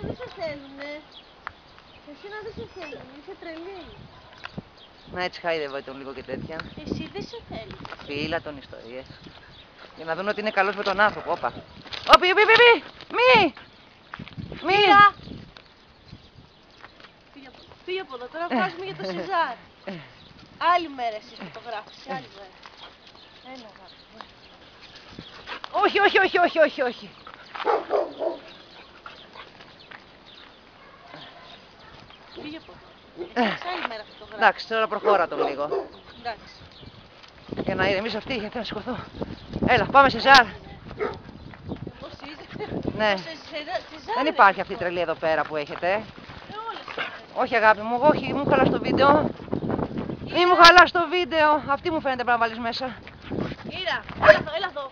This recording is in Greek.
δεν σε θέλουνε. Εσένα δεν σε θέλουν, είσαι τρελή. Να έτσι χάιδευε τον λίγο και τέτοια. Εσύ δεν σε θέλει. Φίλα των ιστορίες. Για να δουν ότι είναι καλός με τον άνθρωπο. Όπα. Όπι, μη! Μοίρα! Φύγε από εδώ, τώρα βγάζουμε για το Σεζάρ. Άλλη μέρα εσύ φωτογράφηση, άλλη μέρα. Έλα, αγάπη. Όχι. Φύγε από εδώ. Εσύ άλλη μέρα φωτογράφηση. Εντάξει, τώρα προχώρα τον λίγο. Εντάξει. Για να ηρεμήσω αυτή, γιατί να σηκωθώ. Έλα, πάμε Σεζάρ. Πώς είσαι. Ναι. Δεν υπάρχει αυτή η τρελή εδώ πέρα που έχετε. Όχι αγάπη μου, όχι, μου χαλάς το βίντεο. Μη μου χαλάς το βίντεο. Αυτή μου φαίνεται πρέπει να βάλεις μέσα. Ήρα, έλα εδώ.